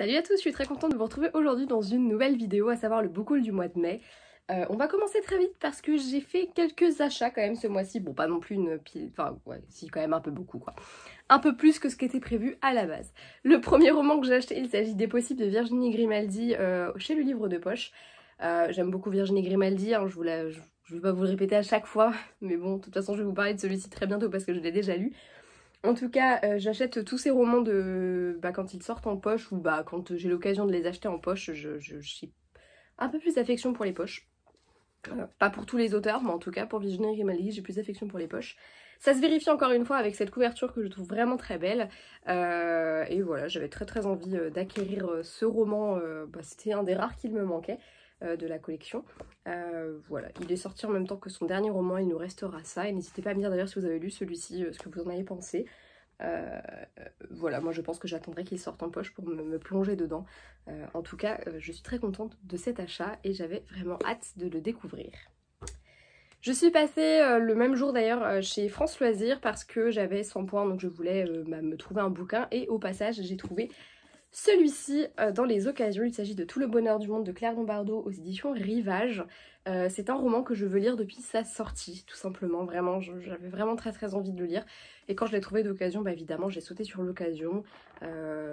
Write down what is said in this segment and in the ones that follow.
Salut à tous, je suis très contente de vous retrouver aujourd'hui dans une nouvelle vidéo, à savoir le book haul du mois de mai. On va commencer très vite parce que j'ai fait quelques achats quand même ce mois-ci. Bon, pas non plus une pile, enfin ouais, si quand même un peu beaucoup quoi. Un peu plus que ce qui était prévu à la base. Le premier roman que j'ai acheté, il s'agit des Possibles de Virginie Grimaldi chez le Livre de Poche. J'aime beaucoup Virginie Grimaldi, hein, je vais pas vous le répéter à chaque fois, mais bon, de toute façon je vais vous parler de celui-ci très bientôt parce que je l'ai déjà lu. En tout cas, j'achète tous ces romans quand ils sortent en poche ou quand j'ai l'occasion de les acheter en poche, j'ai un peu plus d'affection pour les poches. Pas pour tous les auteurs, mais en tout cas pour Virginie Grimaldi, j'ai plus d'affection pour les poches. Ça se vérifie encore une fois avec cette couverture que je trouve vraiment très belle. Et voilà, j'avais très envie d'acquérir ce roman. C'était un des rares qu'il me manquait de la collection. Voilà, il est sorti en même temps que son dernier roman, Il nous restera ça. Et n'hésitez pas à me dire d'ailleurs si vous avez lu celui-ci, ce que vous en avez pensé. Voilà, moi je pense que j'attendrai qu'il sorte en poche pour me plonger dedans. En tout cas, je suis très contente de cet achat et j'avais vraiment hâte de le découvrir. Je suis passée le même jour d'ailleurs chez France Loisirs parce que j'avais 100 points, donc je voulais me trouver un bouquin et au passage j'ai trouvé celui-ci dans les occasions. Il s'agit de Tout le bonheur du monde de Claire Bombardeau aux éditions Rivage. C'est un roman que je veux lire depuis sa sortie, tout simplement. Vraiment, j'avais vraiment très envie de le lire. Et quand je l'ai trouvé d'occasion, évidemment, j'ai sauté sur l'occasion.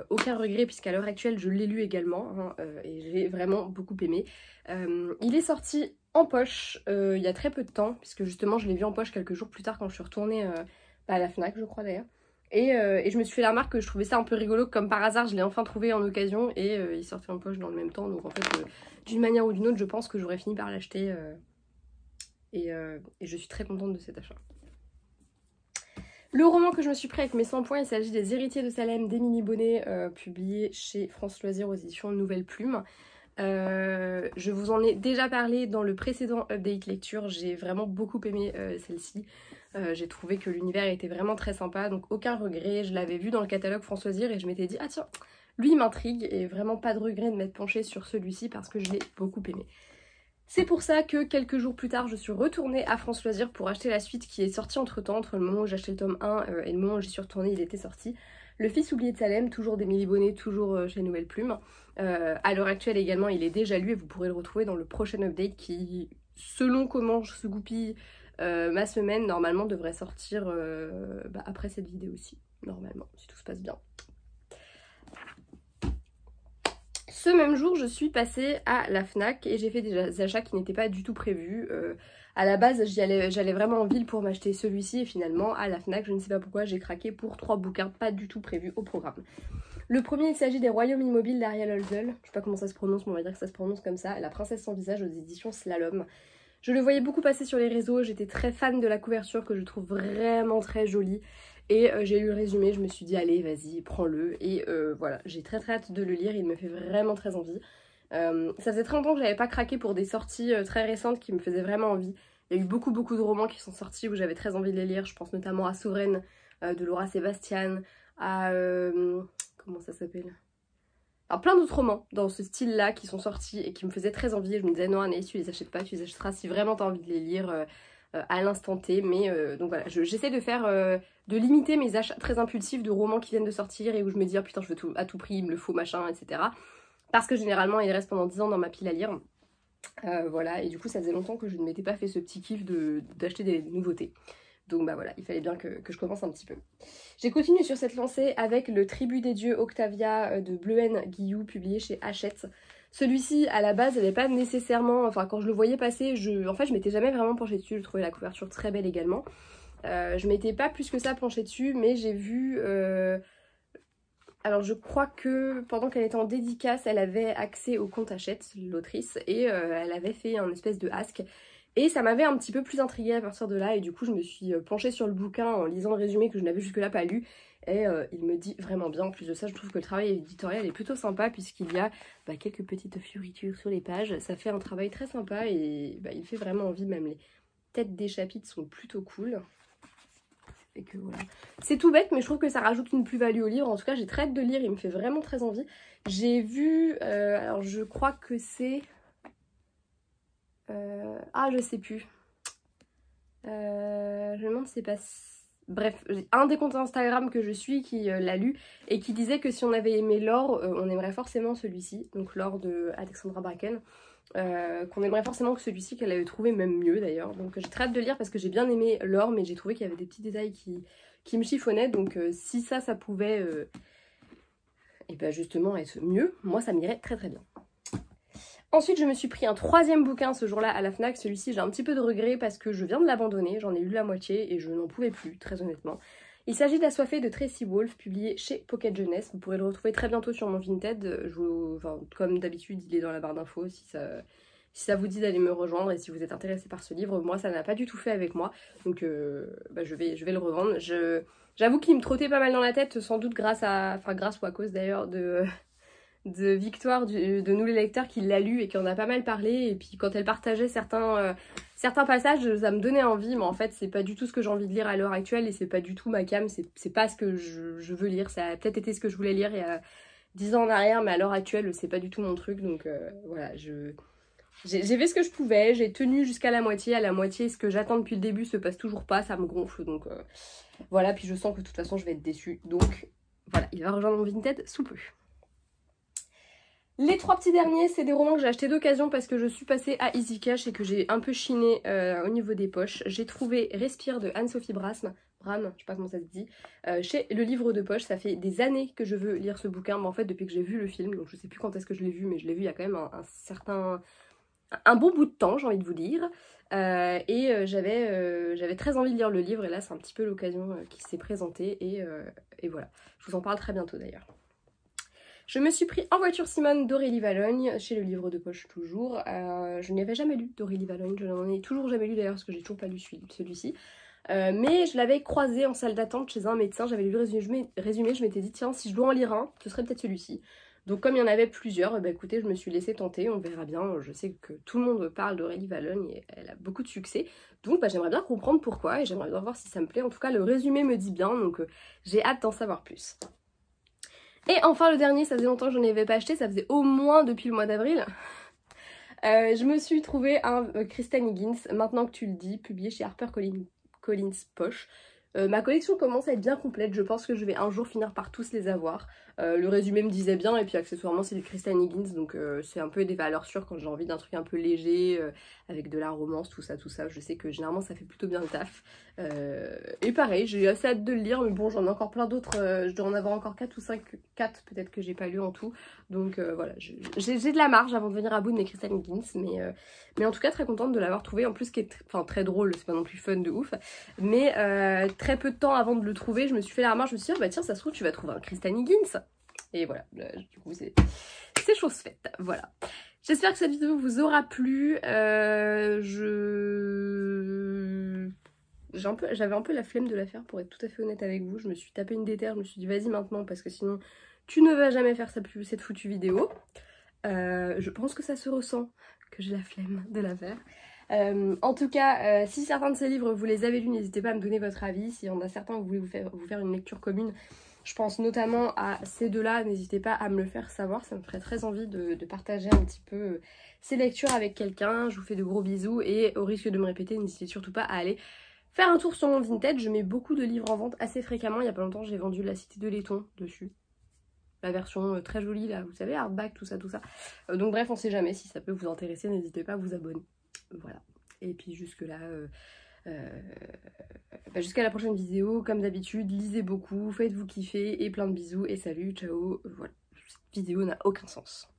Aucun regret puisqu'à l'heure actuelle, je l'ai lu également hein, et j'ai vraiment beaucoup aimé. Il est sorti en poche il y a très peu de temps, puisque justement, je l'ai vu en poche quelques jours plus tard quand je suis retournée à la Fnac, je crois d'ailleurs. Et je me suis fait la remarque que je trouvais ça un peu rigolo, comme par hasard je l'ai enfin trouvé en occasion et il sortait en poche dans le même temps, donc en fait d'une manière ou d'une autre je pense que j'aurais fini par l'acheter et je suis très contente de cet achat. Le roman que je me suis pris avec mes 100 points, il s'agit des Héritiers de Salem d'Émilie Bonnet, publié chez France Loisirs aux éditions Nouvelle Plume. Je vous en ai déjà parlé dans le précédent update lecture, j'ai vraiment beaucoup aimé celle-ci. J'ai trouvé que l'univers était vraiment très sympa, donc aucun regret. Je l'avais vu dans le catalogue France Loisirs et je m'étais dit ah tiens, lui il m'intrigue et vraiment pas de regret de m'être penchée sur celui-ci parce que je l'ai beaucoup aimé. C'est pour ça que quelques jours plus tard je suis retournée à France Loisirs pour acheter la suite qui est sortie entre temps, entre le moment où j'ai acheté le tome 1 et le moment où j'y suis retournée il était sorti. Le Fils oublié de Salem, toujours d'Émilie Bonnet, toujours chez Nouvelle Plume. À l'heure actuelle également il est déjà lu et vous pourrez le retrouver dans le prochain update qui, selon comment je se goupille ma semaine, normalement devrait sortir après cette vidéo aussi, normalement, si tout se passe bien. Ce même jour, je suis passée à la Fnac et j'ai fait des achats qui n'étaient pas du tout prévus. À la base, j'allais vraiment en ville pour m'acheter celui-ci et finalement, à la Fnac, je ne sais pas pourquoi, j'ai craqué pour 3 bouquins pas du tout prévus au programme. Le premier, il s'agit des Royaumes immobiles d'Ariel Holzel. Je sais pas comment ça se prononce, mais on va dire que ça se prononce comme ça. La princesse sans visage aux éditions Slalom. Je le voyais beaucoup passer sur les réseaux, j'étais très fan de la couverture que je trouve vraiment très jolie. Et j'ai lu le résumé, je me suis dit allez vas-y prends-le. Et voilà, j'ai très hâte de le lire, il me fait vraiment très envie. Ça faisait très longtemps que j'avais pas craqué pour des sorties très récentes qui me faisaient vraiment envie. Il y a eu beaucoup de romans qui sont sortis où j'avais très envie de les lire. Je pense notamment à Souveraine de Laura Sébastien, à... comment ça s'appelle ? Alors plein d'autres romans dans ce style-là qui sont sortis et qui me faisaient très envie. Et je me disais non Anaïs, tu les achètes pas, tu les achèteras si vraiment tu as envie de les lire à l'instant T. Mais donc voilà, j'essaie de limiter mes achats très impulsifs de romans qui viennent de sortir et où je me dis oh, putain je veux à tout prix, il me le faut machin, etc. Parce que généralement ils restent pendant 10 ans dans ma pile à lire. Voilà, et du coup ça faisait longtemps que je ne m'étais pas fait ce petit kiff d'acheter des nouveautés. Donc voilà, il fallait bien que je commence un petit peu. J'ai continué sur cette lancée avec le Tribut des dieux Octavia de Bleuen Guillou, publié chez Hachette. Celui-ci, à la base, n'avait pas nécessairement... Enfin, quand je le voyais passer, en fait, je m'étais jamais vraiment penchée dessus. Je trouvais la couverture très belle également. Je m'étais pas plus que ça penchée dessus, mais j'ai vu... Alors, je crois que pendant qu'elle était en dédicace, elle avait accès au compte Hachette, l'autrice, et elle avait fait un espèce de ask. Et ça m'avait un petit peu plus intriguée à partir de là et du coup je me suis penchée sur le bouquin en lisant le résumé que je n'avais jusque là pas lu et il me dit vraiment bien. En plus de ça je trouve que le travail éditorial est plutôt sympa puisqu'il y a quelques petites fioritures sur les pages. Ça fait un travail très sympa et il fait vraiment envie, même les têtes des chapitres sont plutôt cool. Et que voilà. C'est tout bête mais je trouve que ça rajoute une plus-value au livre. En tout cas j'ai très hâte de lire, il me fait vraiment très envie. J'ai vu, alors je crois que c'est... ah je sais plus. Je me demande si c'est pas... bref, un des comptes Instagram que je suis qui l'a lu et qui disait que si on avait aimé L'Or, on aimerait forcément celui-ci, donc L'Or de Alexandra Bracken, qu'on aimerait forcément que celui-ci, qu'elle avait trouvé même mieux d'ailleurs. Donc j'ai très hâte de lire parce que j'ai bien aimé L'Or, mais j'ai trouvé qu'il y avait des petits détails qui me chiffonnaient, donc si ça pouvait et ben justement être mieux, moi ça m'irait très très bien. Ensuite, je me suis pris un troisième bouquin ce jour-là à la Fnac. Celui-ci, j'ai un petit peu de regret parce que je viens de l'abandonner. J'en ai lu la moitié et je n'en pouvais plus, très honnêtement. Il s'agit d'Assoiffé de Tracy Wolff, publié chez Pocket Jeunesse. Vous pourrez le retrouver très bientôt sur mon Vinted. Comme d'habitude, il est dans la barre d'infos si ça vous dit d'aller me rejoindre et si vous êtes intéressé par ce livre. Moi, ça n'a pas du tout fait avec moi. Donc, je vais le revendre. J'avoue qu'il me trottait pas mal dans la tête, sans doute grâce ou à cause d'ailleurs de Victoire de Nous les lecteurs qui l'a lu et qui en a pas mal parlé, et puis quand elle partageait certains passages, ça me donnait envie, mais en fait c'est pas du tout ce que j'ai envie de lire à l'heure actuelle et c'est pas du tout ma cam, c'est pas ce que je veux lire. Ça a peut-être été ce que je voulais lire il y a 10 ans en arrière, mais à l'heure actuelle c'est pas du tout mon truc, donc voilà, j'ai fait ce que je pouvais, j'ai tenu jusqu'à la moitié. À la moitié, ce que j'attends depuis le début se passe toujours pas, ça me gonfle, donc voilà, puis je sens que de toute façon je vais être déçue, donc voilà, il va rejoindre mon Vinted sous peu. Les trois petits derniers, c'est des romans que j'ai achetés d'occasion parce que je suis passée à Easy Cash et que j'ai un peu chiné au niveau des poches. J'ai trouvé Respire de Anne-Sophie Bram, je sais pas comment ça se dit, chez Le Livre de Poche. Ça fait des années que je veux lire ce bouquin, mais en fait depuis que j'ai vu le film, donc je sais plus quand est-ce que je l'ai vu, mais je l'ai vu il y a quand même un bon bout de temps, j'ai envie de vous dire. J'avais très envie de lire le livre et là c'est un petit peu l'occasion qui s'est présentée et voilà. Je vous en parle très bientôt d'ailleurs. Je me suis pris En voiture Simone d'Aurélie Valogne, chez Le Livre de Poche toujours. Je n'y avais jamais lu d'Aurélie Valogne, je n'en ai toujours jamais lu d'ailleurs parce que j'ai toujours pas lu celui-ci. Mais je l'avais croisé en salle d'attente chez un médecin, j'avais lu le résumé, je m'étais dit tiens si je dois en lire un, ce serait peut-être celui-ci. Donc comme il y en avait plusieurs, bah écoutez, je me suis laissée tenter, on verra bien. Je sais que tout le monde parle d'Aurélie Valogne et elle a beaucoup de succès. Donc bah, j'aimerais bien comprendre pourquoi et j'aimerais bien voir si ça me plaît. En tout cas le résumé me dit bien, donc j'ai hâte d'en savoir plus. Et enfin le dernier, ça faisait longtemps que je n'en avais pas acheté, ça faisait au moins depuis le mois d'avril. Je me suis trouvé un Kristen Higgins, Maintenant que tu le dis, publié chez HarperCollins Poche. Ma collection commence à être bien complète, je pense que je vais un jour finir par tous les avoir. Le résumé me disait bien et puis accessoirement c'est du Kristen Higgins, donc c'est un peu des valeurs sûres quand j'ai envie d'un truc un peu léger, avec de la romance, tout ça. Je sais que généralement ça fait plutôt bien le taf. Et pareil, j'ai assez hâte de le lire, mais bon j'en ai encore plein d'autres, je dois en avoir encore 4 ou 5, 4 peut-être que j'ai pas lu en tout. Donc voilà, j'ai de la marge avant de venir à bout de mes Kristen Higgins, mais en tout cas très contente de l'avoir trouvé, en plus qui est très drôle, c'est pas non plus fun de ouf, mais très peu de temps avant de le trouver, je me suis fait la remarque, je me suis dit, oh, bah tiens, ça se trouve, tu vas trouver un Kristen Higgins. Et voilà, du coup, c'est chose faite. Voilà. J'espère que cette vidéo vous aura plu. J'avais un peu la flemme de la faire, pour être tout à fait honnête avec vous. Je me suis tapé une déterre, je me suis dit, vas-y maintenant, parce que sinon, tu ne vas jamais faire cette foutue vidéo. Je pense que ça se ressent, que j'ai la flemme de la faire. En tout cas, si certains de ces livres vous les avez lus, n'hésitez pas à me donner votre avis. S'il y en a certains que vous voulez vous faire une lecture commune, je pense notamment à ces deux-là, n'hésitez pas à me le faire savoir. Ça me ferait très envie de partager un petit peu ces lectures avec quelqu'un. Je vous fais de gros bisous et au risque de me répéter, n'hésitez surtout pas à aller faire un tour sur mon Vinted. Je mets beaucoup de livres en vente assez fréquemment. Il y a pas longtemps, j'ai vendu La Cité de Laiton dessus. La version très jolie là, vous savez, hardback, tout ça. Donc bref, on sait jamais, si ça peut vous intéresser, n'hésitez pas à vous abonner. Voilà. Et puis jusque là, jusqu'à la prochaine vidéo, comme d'habitude, lisez beaucoup, faites-vous kiffer et plein de bisous et salut, ciao. Voilà, cette vidéo n'a aucun sens.